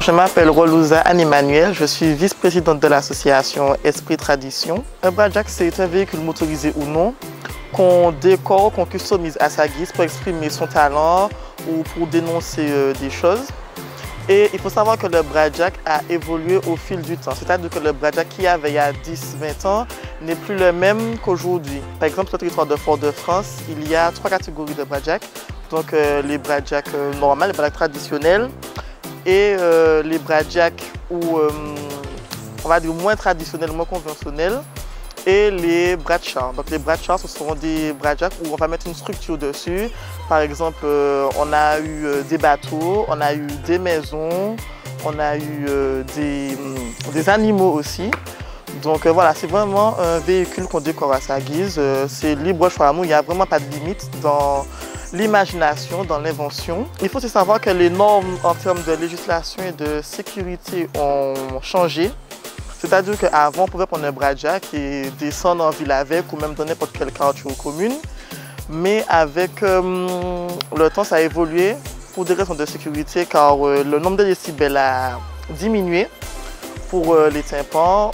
Je m'appelle Rolouza Anne-Emmanuel, je suis vice-présidente de l'association Esprit Tradition. Un Bradjak, c'est un véhicule motorisé ou non qu'on décore, qu'on customise à sa guise pour exprimer son talent ou pour dénoncer des choses. Et il faut savoir que le Bradjak a évolué au fil du temps. C'est-à-dire que le Bradjak qu'il y avait il y a 10-20 ans n'est plus le même qu'aujourd'hui. Par exemple, sur le territoire de Fort-de-France, il y a 3 catégories de Bradjak. Donc les Bradjak normaux, les Bradjak traditionnels et les Bradjak on va dire moins traditionnels, moins conventionnels, et les Bradchars. Donc les Bradchars, ce seront des Bradjak où on va mettre une structure dessus. Par exemple, on a eu des bateaux, on a eu des maisons, on a eu des animaux aussi. Donc voilà, c'est vraiment un véhicule qu'on décore à sa guise. C'est libre choix à nous, il n'y a vraiment pas de limite dans l'imagination, dans l'invention. Il faut aussi savoir que les normes en termes de législation et de sécurité ont changé. C'est-à-dire qu'avant, on pouvait prendre un Bradjak et descendre en ville avec ou même dans n'importe quel quartier ou commune. Mais avec le temps, ça a évolué pour des raisons de sécurité car le nombre de décibels a diminué pour les tympans.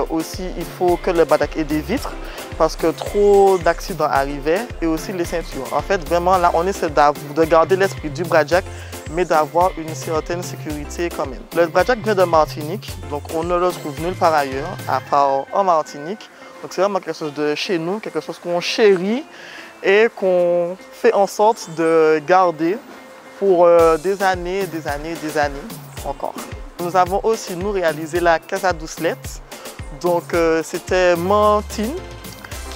Aussi, il faut que le Bradjak ait des vitres parce que trop d'accidents arrivaient et aussi les ceintures. En fait, vraiment, là, on essaie de garder l'esprit du Bradjak mais d'avoir une certaine sécurité quand même. Le Bradjak vient de Martinique, donc on ne le trouve nulle part ailleurs, à part en Martinique. Donc c'est vraiment quelque chose de chez nous, quelque chose qu'on chérit et qu'on fait en sorte de garder pour des années, des années, des années encore. Nous avons aussi, nous, réalisé la Casa Doucelette. Donc c'était Martine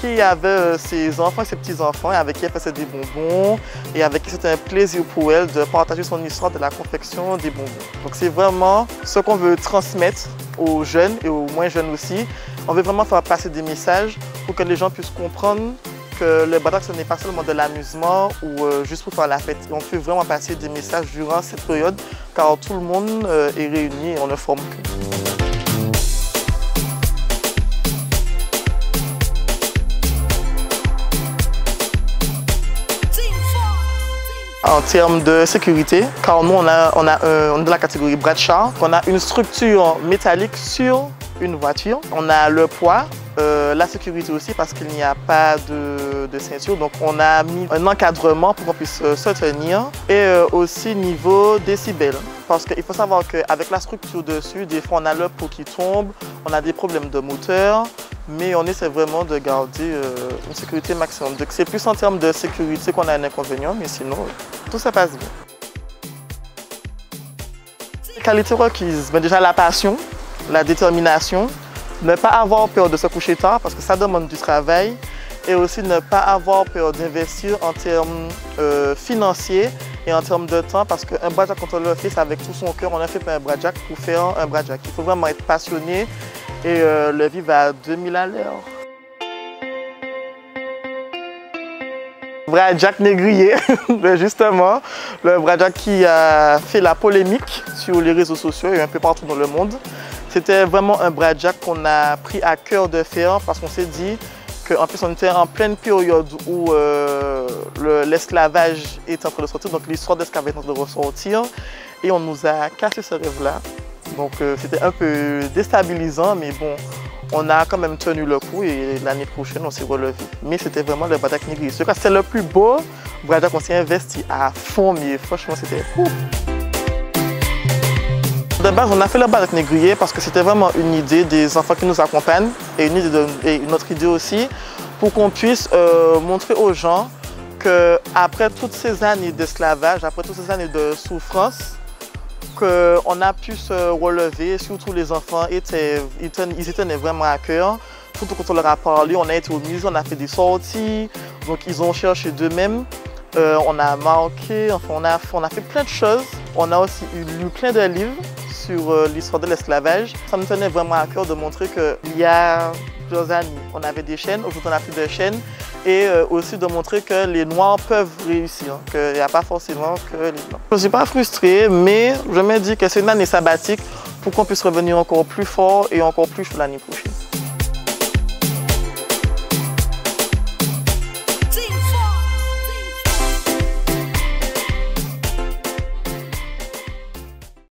qui avait ses enfants et ses petits-enfants et avec qui elle faisait des bonbons et avec qui c'était un plaisir pour elle de partager son histoire de la confection des bonbons. Donc c'est vraiment ce qu'on veut transmettre aux jeunes et aux moins jeunes aussi. On veut vraiment faire passer des messages pour que les gens puissent comprendre que le Bradjak, ce n'est pas seulement de l'amusement ou juste pour faire la fête. On peut vraiment passer des messages durant cette période car tout le monde est réuni et on ne forme que. En termes de sécurité, car nous on est dans la catégorie Bradchar, on a une structure métallique sur une voiture, on a le poids, la sécurité aussi parce qu'il n'y a pas de ceinture, donc on a mis un encadrement pour qu'on puisse se tenir et aussi niveau décibels. Parce qu'il faut savoir qu'avec la structure dessus, des fois on a le pot qui tombe, on a des problèmes de moteur, mais on essaie vraiment de garder une sécurité maximum. Donc c'est plus en termes de sécurité qu'on a un inconvénient, mais sinon tout se passe bien. Les qualités requises, mais déjà la passion, la détermination, ne pas avoir peur de se coucher tard parce que ça demande du travail et aussi ne pas avoir peur d'investir en termes financiers et en termes de temps parce qu'un Bradjak, quand on le fait, c'est avec tout son cœur. On ne fait pas un Bradjak pour faire un Bradjak. Il faut vraiment être passionné et le vivre à 2000 à l'heure. Bradjak négrier, justement, le Bradjak qui a fait la polémique sur les réseaux sociaux et un peu partout dans le monde. C'était vraiment un Bradjak qu'on a pris à cœur de faire parce qu'on s'est dit qu'en plus on était en pleine période où l'esclavage est en train de sortir, donc l'histoire de l'esclavage est en train de ressortir et on nous a cassé ce rêve-là. Donc c'était un peu déstabilisant, mais bon, on a quand même tenu le coup et l'année prochaine on s'est relevé. Mais c'était vraiment le Bradjak négrier. C'est le plus beau Bradjak qu'on s'est investi à fond, mais franchement c'était fou. De base, on a fait le Bradjak négrier parce que c'était vraiment une idée des enfants qui nous accompagnent et une autre idée aussi pour qu'on puisse montrer aux gens qu'après toutes ces années d'esclavage, après toutes ces années de souffrance, qu'on a pu se relever, surtout les enfants, ils tenaient vraiment à cœur. Surtout quand on leur a parlé, on a été au musée, on a fait des sorties, donc ils ont cherché d'eux-mêmes. On a marqué, enfin on a fait plein de choses. On a aussi lu plein de livres sur l'histoire de l'esclavage. Ça me tenait vraiment à cœur de montrer qu'il y a plusieurs années, on avait des chaînes, aujourd'hui on n'a plus de chaînes. Et aussi de montrer que les Noirs peuvent réussir, qu'il n'y a pas forcément que les Blancs. Je ne suis pas frustrée, mais je me dis que c'est une année sabbatique pour qu'on puisse revenir encore plus fort et encore plus chaud l'année prochaine.